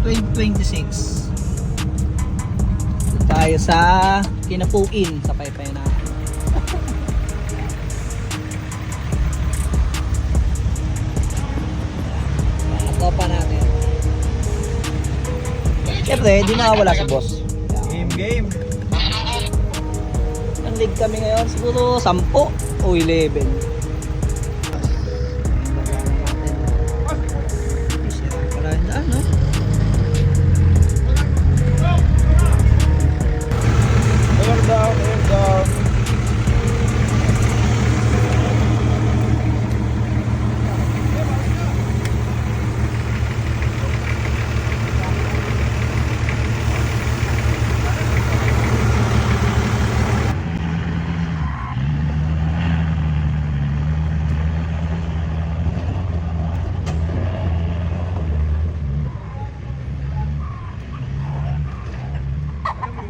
2026. Tayo sa Kinapuin sa paypay na. Topa natin. Siyempre, di makawala si boss. Game. Ang league kami ngayon siguro 10 o 11. Wala yung daan, no? Air down.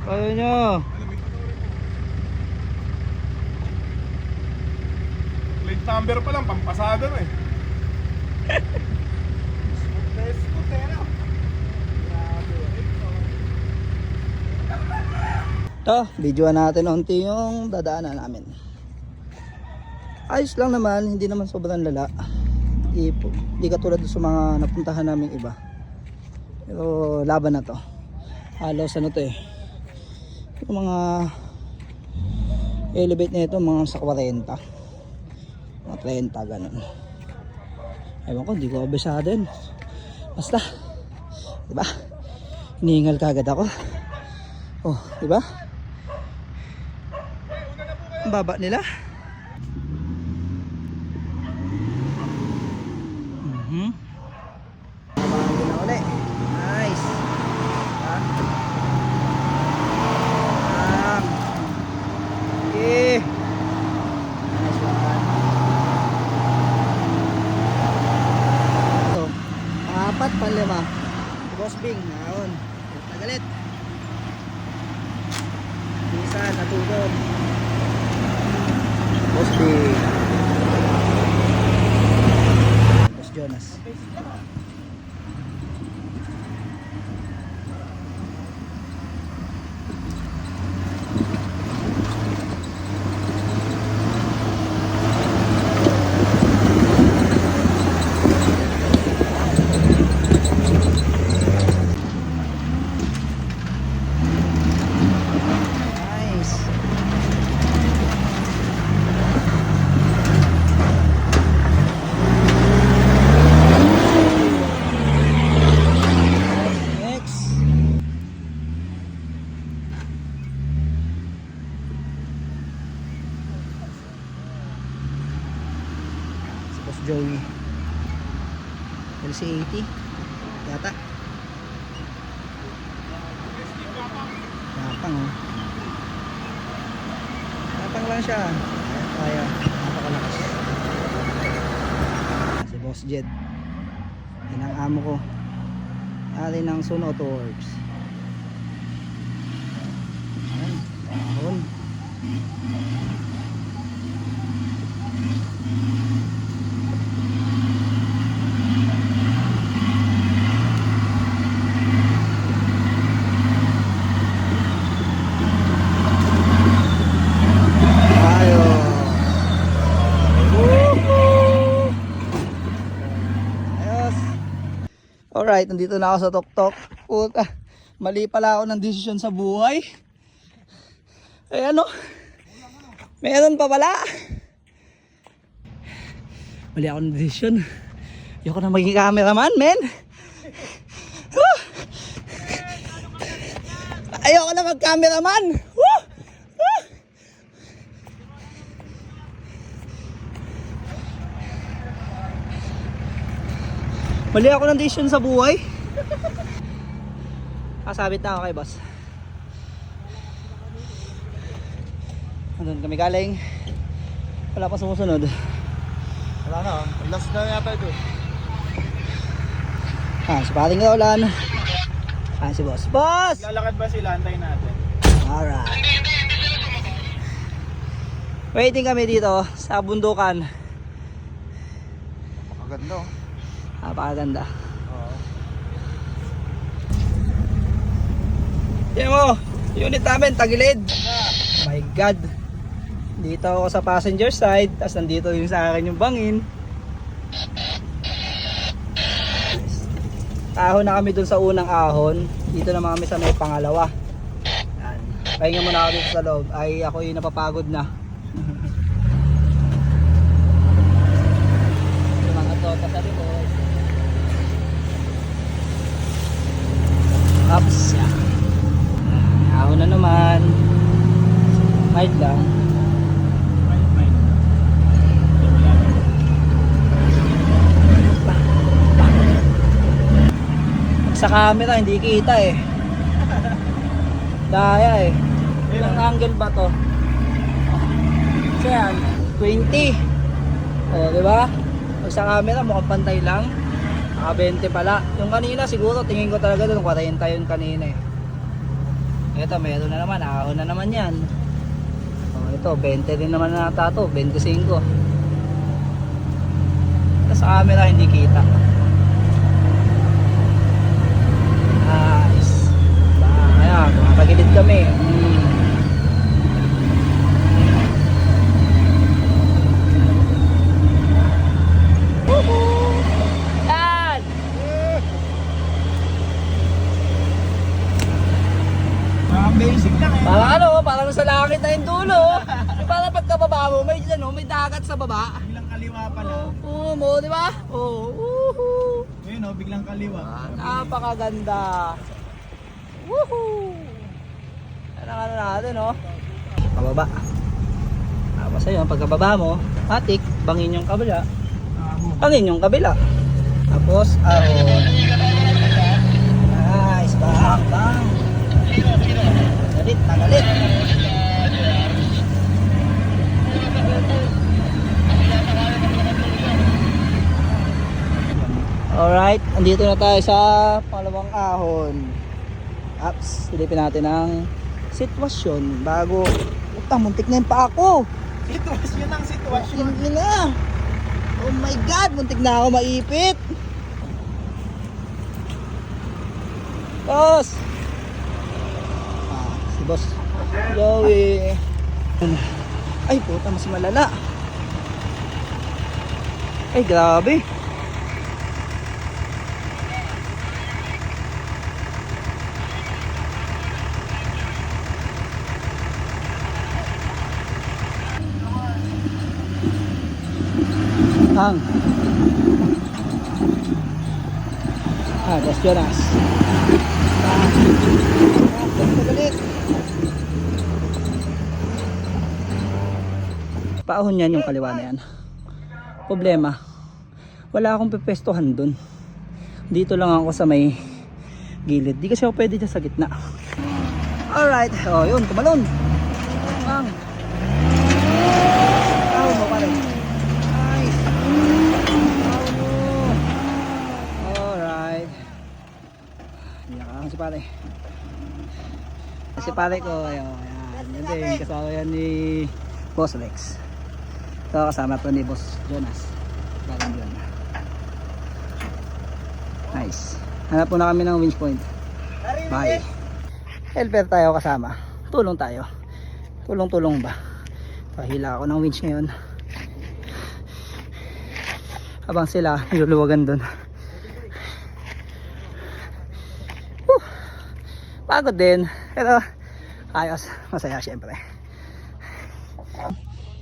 Kaya nyo. Plate number pa lang, pampasada na eh. Ito, videoan natin unti yung dadaanan namin. Ayos lang naman, hindi naman sobrang lala. Hindi katulad sa mga napuntahan naming iba. Pero laban na to. Halos ano to eh. Yung mga elevate na ito mga sa 40. Mga 30 ganun. Ewan ko, hindi ko abisado yun. Basta, diba? Hinihingal kagad ako. Oh, diba? Ang baba nila. Bago na ulit. Nice. Diba? Okay. Nice one. So, apat pa lima. Boss Bing, naon. Nagalit. Isa, natugod. Boss Bing. Boss Jonas. Nice. Next. Si Boss Joey. LC80 yata. Napang oh. Napang lang siya. Kaya napakalakas. Si Boss Jed. Yan ang amo ko. Ari ng Sun Auto Works. Ayan. Ahon. Alright, nandito na ako sa Tuktok. Puta, mali pala ako ng desisyon sa buhay. Eh ano? Meron pa pala. Mali ako ng desisyon. Ayoko na maging cameraman, men. Ayoko na mag-cameraman. Mali ako ng decision sa buhay. Kasabit na ako kay boss. Andun kami galing. Wala pa sumusunod. Wala na, last na yata ito. Si paring Roland. Si boss. Boss! Lalakad ba sila? Antayin natin. Alright. Waiting kami dito sa bundukan. Maganda oh. Napakaganda. Oo. Unit namin, tagilid. My God. Dito ako sa passenger side, tapos nandito yung sa akin yung bangin. Ahon na kami dun sa unang ahon. Dito naman kami sa may pangalawa. Yan. Pahinga muna ako dito sa loob. Ay ako yung napapagod na. Yung mga tota sa likod. Ups. Yan. Ahon na naman. Mild lang. Sa camera hindi kita eh. Daya eh. Ilang angle ba to? So yan, 20. O, di ba? Pag sa camera mukhang pantay lang. Naka 20 pala. Yung kanina siguro tingin ko talaga doon 40 yun kanina eh. Ito meron na naman, ahon na naman yan. O, ito 20 din naman nata to, 25. Sa camera hindi kita. Nice. Ayan, makapagilid kami. Woohoo! Yan! Basic lang eh. Parang ano, parang sa langit na yung dulo. Yung parang pagkababa mo, may, ano, may dagat sa baba. Biglang kaliwa pala. Oo, mo, di ba? Oo. Woohoo! Ayun o, biglang kaliwa. Napakaganda. Woohoo! Ano ano natin, no? Pababa. Tapos ayun, pagkababa mo, matik, bangin yung kabila. Bangin yung kabila. Tapos, ahon. Nice, bang, bang. Tagalit. Alright, andito na tayo sa pangalawang ahon. Ups, silipin natin ang sitwasyon bago. Utang, muntik na yung pa ako. Sitwasyon ang sitwasyon. Hindi na. Oh my God, muntik na ako maipit. Boss! Si boss. Joey. Ay, puta, mas malala. Ay, grabe. Ang Boss Jonas. Galit. Paahon yan yung kaliwa na yan. Problema, wala akong pepestohan dun. Dito lang ako sa may gilid. Di kasi ako pwede dyan sa gitna. Alright, oh yun, tumalon. Ang ahon mo pa rin. Nice. Ahon mo. Alright. Hindi si pare. Si pare ko, ayun. Yan din, kasama yan ni Boss Lex. So kasama po ni Boss Jonas. Parang yun. Nice. Hanap po na kami ng winch point. Bye. Helper tayo kasama. Tulong tayo. Tulong-tulong ba? Pahila ako ng winch ngayon. Habang sila niluluwagan doon. Pagod din. Pero ayos. Masaya syempre.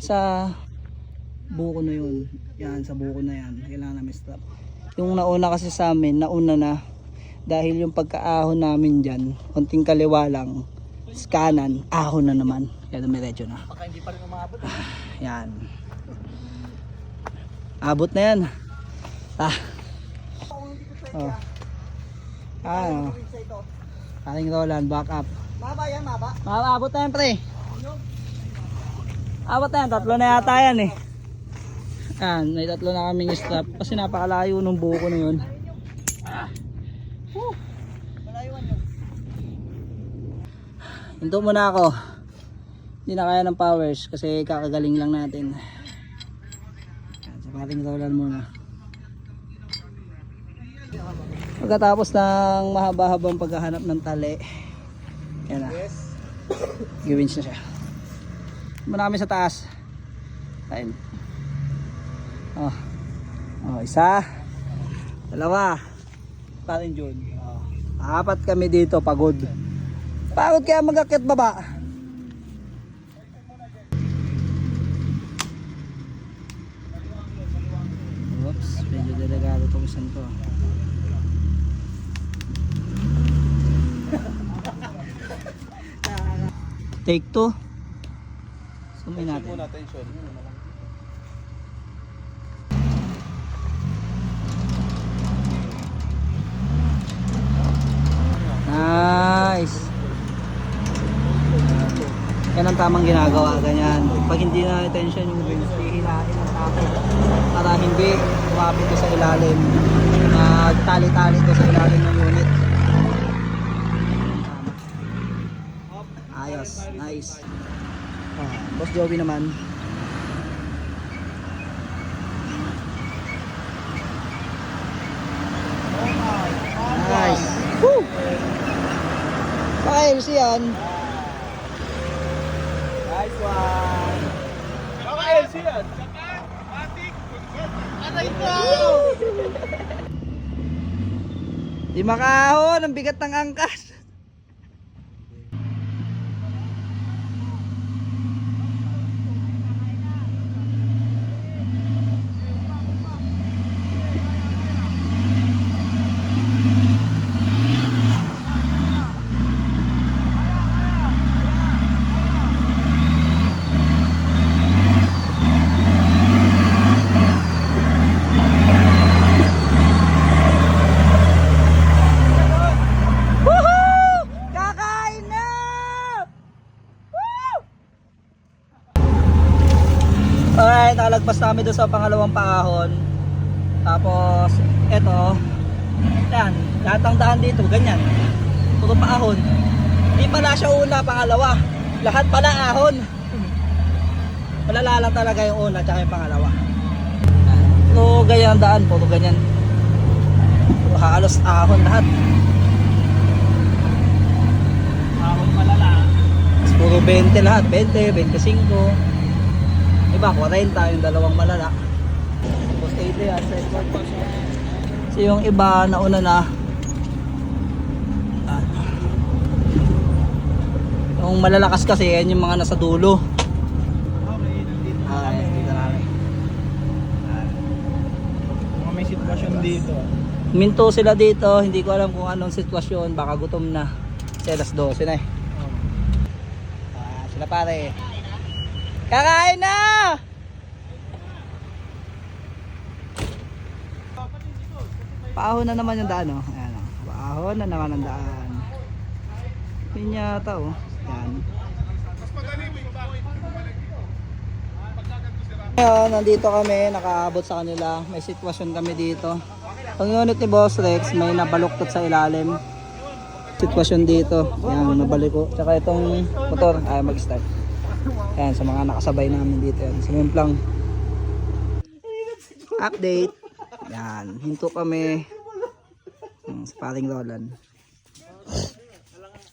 Sa buko na yun, yan sa buko na yan, kailangan namin stop. Yung nauna kasi sa amin, nauna na dahil yung pagkaahon namin dyan, konting kaliwa lang, kanan, ahon na naman, kaya dumiretso na. Baka hindi pa rin umabot. Yan, abot na yan. Oh. Ano, ating Roland, back up. Maba yan, maba. Abot na yan, pre. Abot na yan, tatlo na yata yan eh. Yan, may tatlo na kaming strap kasi napakalayo ng buko na yun. Hinto muna ako. Hindi na kaya ng powers kasi kakagaling lang natin. Yan, sa pating Roland muna. Pagkatapos ng mahaba-habang paghahanap ng tali, yan na. Giwins na siya. Marami sa taas. Ayun. Oh. Oh, isa. Dalawa. Parin Jun. Oh. Apat kami dito, pagod. Pagod kaya mag-akyat baba. Oops, medyo delikado itong isang to. Take 2. Sumay natin. Attention. Nice. Yan ang tamang ginagawa, ganyan. Pag hindi na tension yung wings, hihilahin ang tako para hindi kumapit ko sa ilalim. Magtali-tali ko sa ilalim ng unit. Ayos, nice. Boss Joey naman. Nice. Woo! Files yan. Nice one. Baka LC yan. Aray ko! Di makahon, ang bigat ng angkas. Alright, nakalagpas namin doon sa pangalawang paahon. Tapos, eto. Yan, lahat ng daan dito, ganyan. Puro paahon. Hindi pala siya una, pangalawa. Lahat pala ahon. Malala lang talaga yung una, tsaka yung pangalawa. Puro ganyan ang daan, puro ganyan. Puro halos ahon lahat. Ahon malala. Tapos puro 20 lahat, 20, 25. Iba, 40 yung dalawang malala. Tapos 80 yan, second. So yung iba nauna na. Yung malalakas kasi yan yung mga nasa dulo. Okay, nandito. Dito namin. Mga may sitwasyon dito. Minto sila dito, hindi ko alam kung anong sitwasyon, baka gutom na. Kasi alas 12 na eh. Sila pare. Kakain na! Paahon na naman yung daan, oh. Ayan, oh. Paahon na naman ang daan. Yun yata, oh. Ayan. Ngayon, nandito kami, nakaabot sa kanila. May sitwasyon kami dito. Ang unit ni Boss Rex, may nabaluktot sa ilalim. Sitwasyon dito. Ayan, nabaliko. Tsaka itong motor, ay mag-start. Ayan, sa mga nakasabay namin dito yan. Simimplang update. Yan, hinto kami sa paring Roland.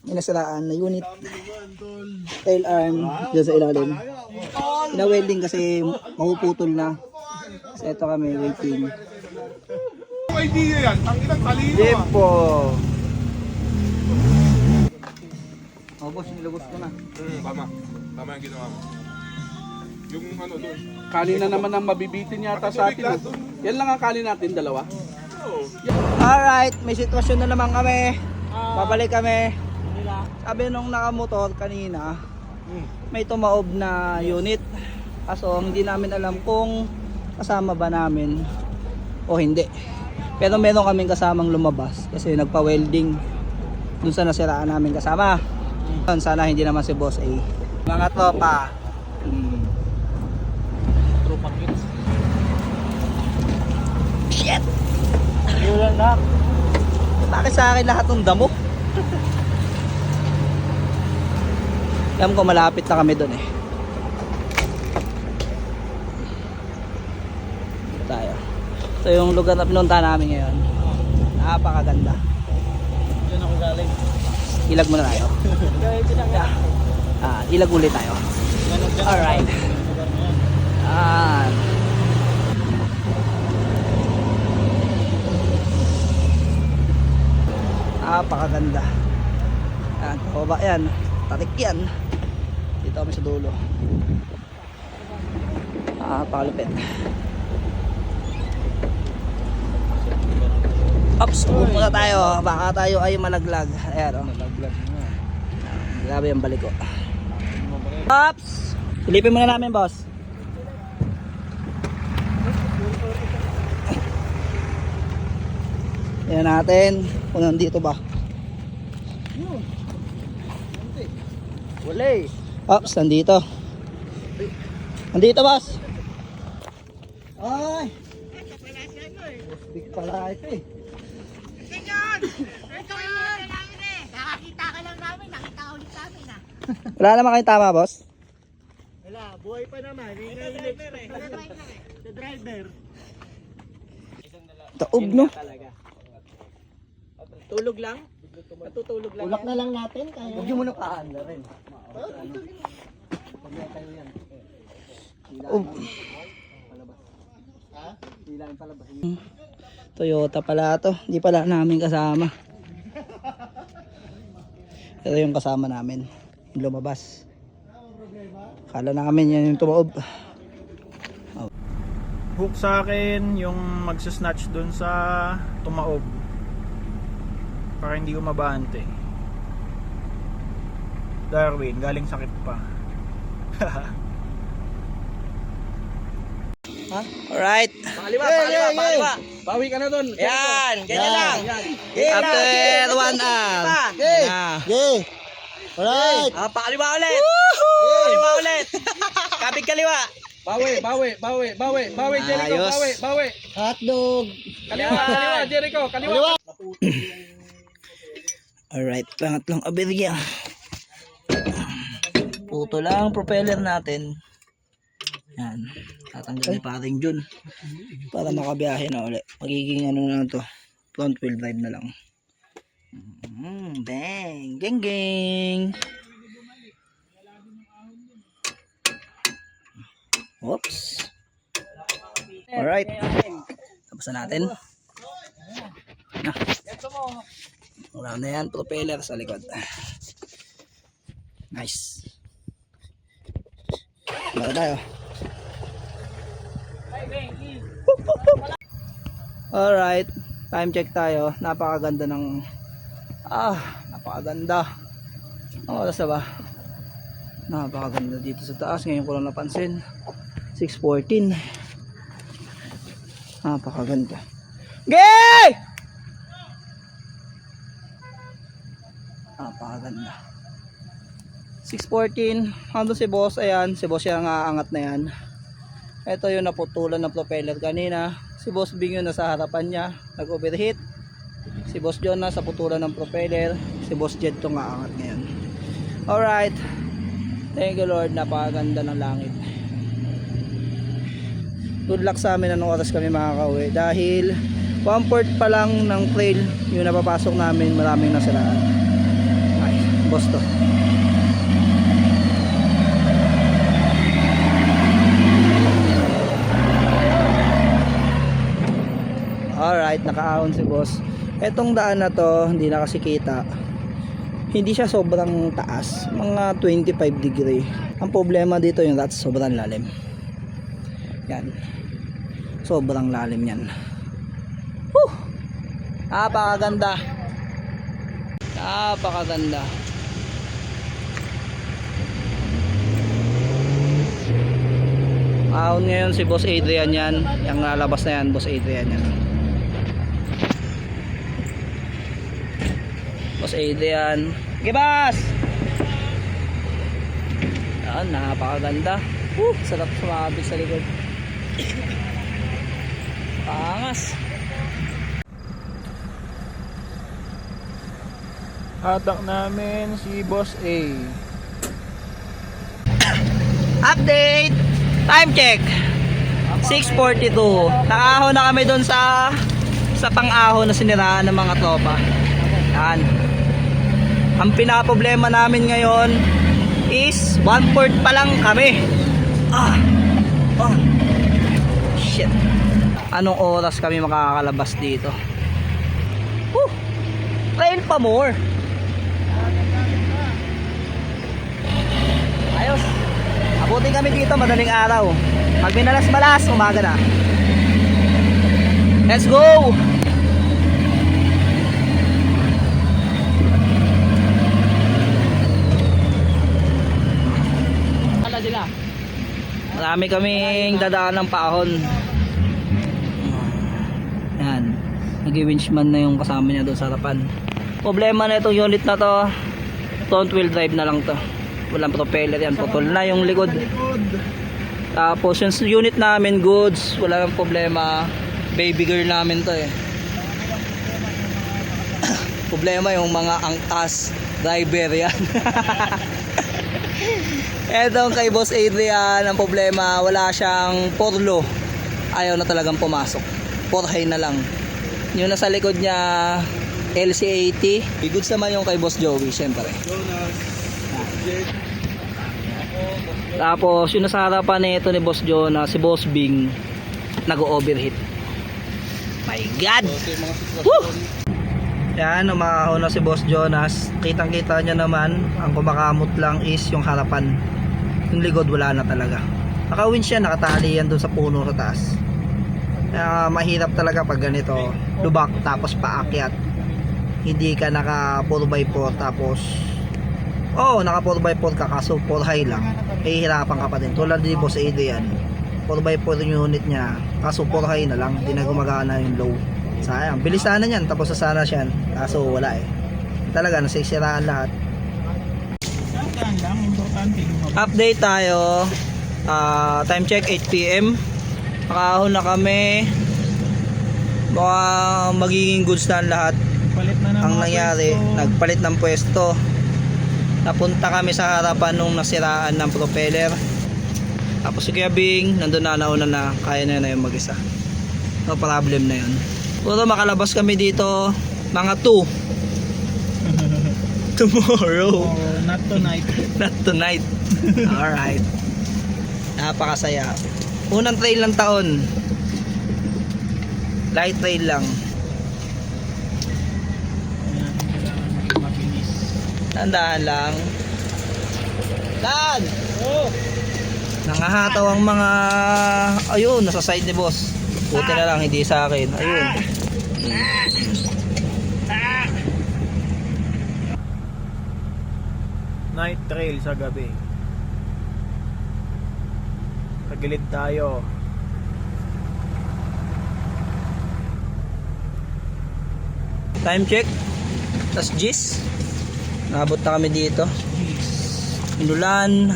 May nasiraan na unit tail arm dyan sa ilalim. Pina-welding kasi mapuputol na. So ito kami waiting. Idea yan, ang ilang talino. Tempo. Oh boss, nilagos ko na. Tama. Tama yung ginawa mo. Yung ano doon. Kali na naman ang mabibitin yata sa atin. Yan lang ang kali natin, dalawa. Alright, may sitwasyon na naman kami. Babalik kami. Sabi nung nakamotor kanina, may tumaob na unit. Kaso hindi namin alam kung kasama ba namin o hindi. Pero meron kaming kasamang lumabas kasi nagpa-welding dun sa nasiraan namin kasama. Sana hindi naman si Boss A. Mga tropa. Tropa kids. Shit! Yun na. Bakit sa akin lahat ng damo? Alam ko malapit na kami doon eh. Dito tayo. Ito yung lugar na pinunta namin ngayon. Napakaganda. Diyan ako galing. Ilag muna tayo. Kaya pinaka. Ilag ulit tayo. Alright. Napakaganda. Ayan, pababa yan. Tatik yan. Dito kami sa dulo. Pakalupit. Ops, upo na tayo. Baka tayo ay malaglag. Ayan, grabe yung balik ko. Ops! Silipin muna namin, boss. Tingnan natin kung nandito ba. Wala eh. Ops, nandito. Nandito, boss. Ay! Big pala ito eh. Nakakita ka lang namin, nakita ulit namin ah. Wala naman kayong tama, boss? Wala, buhay pa naman. The driver. Taob, no? Tulog lang? Natutulog lang. Ulak na lang natin. Huwag nyo muna paan na rin. Toyota pala to. Hindi pala namin kasama. Ito yung kasama namin. Yung lumabas. Kala namin yan yung tumaob. Hook sa akin yung magsasnatch dun sa tumaob para hindi ko mabante. Darwin, galing sakit pa. Alright. Pakaliwa, pakaliwa. Bawi ka na doon. Yan, ganyan lang. After 1 hour. Okay. Alright. Pakaliwa ulit. Pakaliwa ulit. Kapit kaliwa. Bawi, Jericho, Ayos. bawi. Hotdog. Kaliwa, Jericho, kaliwa. Alright, pangatlong aberya. Puto lang propeller natin. Yan. Tatanggalin pa rin dyan para makabiyahe na ulit. Magiging ano na to, front wheel drive na lang. Bang! Geng geng! Oops! Alright. Tapos na natin. Wala na yan, propeller sa likod. Nice. Baka tayo. Alright, time check tayo. Napakaganda ng napakaganda. Ang oras na ba? Napakaganda dito sa taas. Ngayon ko lang napansin. 6:14. Napakaganda. Gay! Napakaganda. 6:14. Hanggang si boss. Ayan, si boss yung aangat na yan. Ito yung naputulan ng propeller kanina. Si Boss Bing yun nasa harapan niya, nag-overheat. Si Boss John nasa putulan ng propeller. Si Boss Jed itong aangat ngayon. Alright. Thank you Lord, napakaganda ng langit. Good luck sa amin anong oras kami makakauwi. Dahil 1/4 pa lang ng trail yung napapasok namin, maraming nasiraan. Ay, boss to. Alright, nakaahon si boss. Etong daan na to, hindi na kasi kita. Hindi siya sobrang taas, mga 25 degree. Ang problema dito yung that's sobrang lalim. Yan. Sobrang lalim yan. Whew! Napakaganda. Napakaganda. Ahon ngayon si Boss Adrian yan. Yung lalabas na yan, Boss Adrian yan. Boss Adrian. Gibas! Yan, napakaganda. Sarap sumabit sa likod. Pangas. Hatak namin si Boss A. Update! Time check! 6:42. Nakaahon na kami doon sa pang-ahon na siniraan ng mga tropa. Yan. Ang pinaproblema namin ngayon, is 1/4 pa lang kami. Shit. Anong oras kami makakalabas dito? Train pa more. Ayos. Abutin kami dito madaling araw. Pag minalas-malas, umaga na. Let's go! Sila. Marami kaming dadaan ng paahon. Yan. Nag-winchman na yung kasama niya doon sa harapan. Problema na itong unit na to, front wheel drive na lang to. Walang propeller yan. Putol na yung likod. Tapos yung unit namin goods, wala nang problema. Baby girl namin to eh. Problema yung mga angkas driver yan. Etong kay Boss Adrian, ang problema, wala siyang porlo. Ayaw na talagang pumasok. Porhay na lang. Yung nasa likod niya, LC80. Goods naman yung kay Boss Joey, syempre. Tapos yung nasa harapan nito ni Boss Jonas, si Boss Bing, nag-overheat. My God! Woo! Yan, umahon na si Boss Jonas. Kitang-kita niya naman, ang kumakamot lang is yung harapan. Yung likod wala na talaga. Naka-winch yan, nakatali yan doon sa puno sa taas. Kaya mahirap talaga pag ganito, lubak tapos paakyat. Hindi ka naka 4x4 tapos naka 4x4 ka kaso 4 high lang. Hihirapan ka pa din. Tulad ni Boss Adrian, 4x4 yung unit niya kaso 4 high na lang, hindi na gumagana yung low. Sayang, bilis sana niyan, tapos sasana siya kaso wala eh. Talaga nasisiraan lahat. Update tayo. Time check 8 PM. Nakahon na kami. Baka magiging goods na lahat. Ang nangyari, nagpalit ng pwesto. Napunta kami sa harapan nung nasiraan ng propeller. Tapos si Kuya Bing, nandun na, nauna na, kaya na yung mag-isa. No problem na yun. Puro makalabas kami dito mga 2 tomorrow. Not tonight. Not tonight. Alright. Napakasaya. Unang trail ng taon. Light trail lang. Tandaan lang. Dan! Nangahataw ang mga ayun, nasa side ni boss. Buti na lang, hindi sa akin. Ayun. Night trail sa gabi. Tagilid tayo. Time check. Tas gis. Nabot na kami dito. Inulan,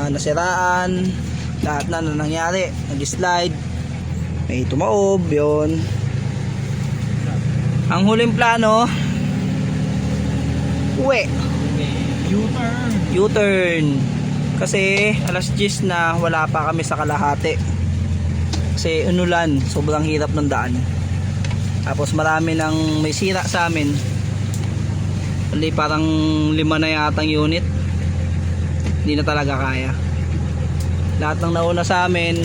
nasiraan, lahat na nangyari. Nag-slide. May tumaob, yun. Ang huling plano, uwi. U-turn. U-turn. Kasi alas 10 na, wala pa kami sa kalahati. Kasi unulan, sobrang hirap ng daan. Tapos marami nang may sira sa amin. Hindi, parang 5 na yata ang unit. Hindi na talaga kaya. Lahat ng nauna sa amin,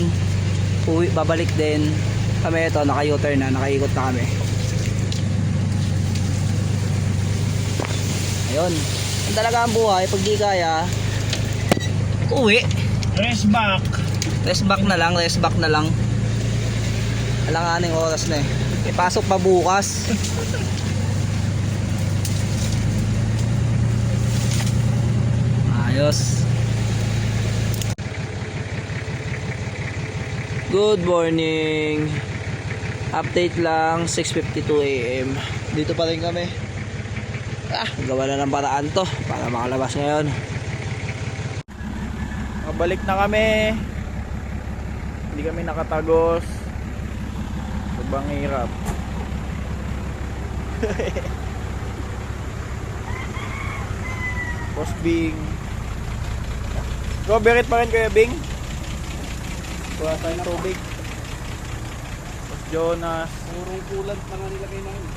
uwi, babalik din. Kami ito, naka-U-turn na, nakaikot na kami. Ayun. Ang talaga ang buhay, pag di kaya, uwi. Rest back. Rest back na lang, rest back na lang. Alanganing oras na eh. Ipasok pa bukas. Ayos. Good morning. Update lang, 6:52 AM. Dito pa rin kami. Gawa na ng paraan to para makalabas ngayon. Balik na kami. Hindi kami nakatagos. Sobrang hirap. Boss Bing. Robert pa rin Kuya Bing. Kuha tayo ng tubig. Boss Jonas. Purong kulant na nga nilagay namin.